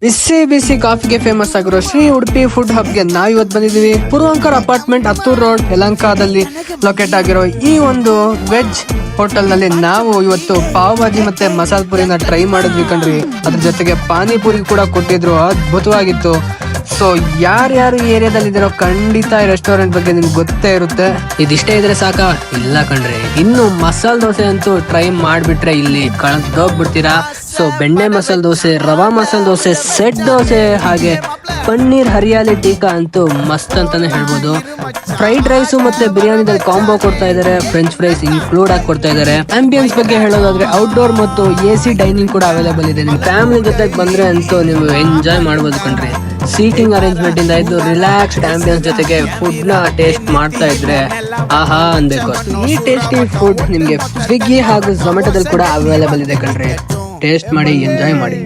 ಬಿಸಿ ಬಿಸಿ ಕಾಫಿಗೆ ಫೇಮಸ್ ಆಗಿರೋ ಶ್ರೀ ಉಡುಪಿ ಫುಡ್ ಹಬ್ಗೆ ನಾವ್ ಇವತ್ತು ಬಂದಿದೀವಿ. ಪೂರ್ವಂಕರ್ ಅಪಾರ್ಟ್ಮೆಂಟ್ ಹತ್ತೂರ್ ರೋಡ್ ಯಲಹಂಕದಲ್ಲಿ ಲೊಕೇಟ್ ಆಗಿರೋ ಈ ಒಂದು ವೆಜ್ ಹೋಟೆಲ್ ನಲ್ಲಿ ನಾವು ಇವತ್ತು ಪಾವ್ ಭಾಜಿ ಮತ್ತೆ ಮಸಾಲ ಪುರಿನ ಟ್ರೈ ಮಾಡಿದ್ವಿ ಕಣ್ರಿ. ಅದ್ರ ಜೊತೆಗೆ ಪಾನಿಪುರಿ ಕೂಡ ಕೊಟ್ಟಿದ್ರು, ಅದ್ಭುತವಾಗಿತ್ತು. ಸೊ ಯಾರ್ಯಾರು ಈ ಏರಿಯಾದಲ್ಲಿ ಇದಿರೋ ಖಂಡಿತ ಈ ರೆಸ್ಟೋರೆಂಟ್ ಬಗ್ಗೆ ನಿಮ್ಗೆ ಗೊತ್ತೇ ಇರುತ್ತೆ. ಇದಿಷ್ಟೇ ಇದ್ರೆ ಸಾಕ? ಇಲ್ಲ ಕಣ್ರಿ, ಇನ್ನು ಮಸಾಲ ದೋಸೆ ಅಂತೂ ಟ್ರೈ ಮಾಡ್ಬಿಟ್ರೆ ಇಲ್ಲಿ ಕಳೆದೋಗ್ಬಿಡ್ತೀರಾ. ಸೊ ಬೆಣ್ಣೆ ಮಸಾಲ ದೋಸೆ, ರವಾ ಮಸಾಲ ದೋಸೆ, ಸೆಟ್ ದೋಸೆ, ಹಾಗೆ ಪನ್ನೀರ್ ಹರಿಯಾಲಿ ಟೀಕಾ ಅಂತೂ ಮಸ್ತ್ ಅಂತಾನೆ ಹೇಳ್ಬೋದು. ಫ್ರೈಡ್ ರೈಸ್ ಮತ್ತೆ ಬಿರಿಯಾನಿದಲ್ಲಿ ಕಾಂಬೋ ಕೊಡ್ತಾ ಇದಾರೆ, ಫ್ರೆಂಚ್ ಫ್ರೈಸ್ ಇನ್ಕ್ಲೂಡ್ ಆಗಿ ಕೊಡ್ತಾ ಇದಾರೆ. ಆಂಬಿಯನ್ಸ್ ಬಗ್ಗೆ ಹೇಳೋದಾದ್ರೆ ಔಟ್ಡೋರ್ ಮತ್ತು AC ಡೈನಿಂಗ್ ಕೂಡ ಅವೈಲೇಬಲ್ ಇದೆ. ನಿಮ್ ಫ್ಯಾಮಿಲಿ ಜೊತೆಗೆ ಬಂದ್ರೆ ಅಂತೂ ನೀವು ಎಂಜಾಯ್ ಮಾಡ್ಬೋದು ಕಣ್ರಿ. ಸೀಟಿಂಗ್ ಅರೇಂಜ್ಮೆಂಟ್ ಇಂದ ಇದು ರಿಲ್ಯಾಕ್ಸ್ಡ್ ಆಂಬಿಯನ್ಸ್ ಜೊತೆಗೆ ಫುಡ್ ನ ಟೇಸ್ಟ್ ಮಾಡ್ತಾ ಇದ್ರೆ ಆಹಾ ಅನ್ಬೇಕು. ಈ ಟೇಸ್ಟಿ ಫುಡ್ ನಿಮ್ಗೆ ಸ್ವಿಗ್ಗಿ ಹಾಗೂ ಝೊಮ್ಯಾಟೋದಲ್ಲಿ ಕೂಡ ಅವೈಲೇಬಲ್ ಇದೆ ಕಣ್ರಿ. ಟೇಸ್ಟ್ ಮಾಡಿ, ಎಂಜಾಯ್ ಮಾಡಿ.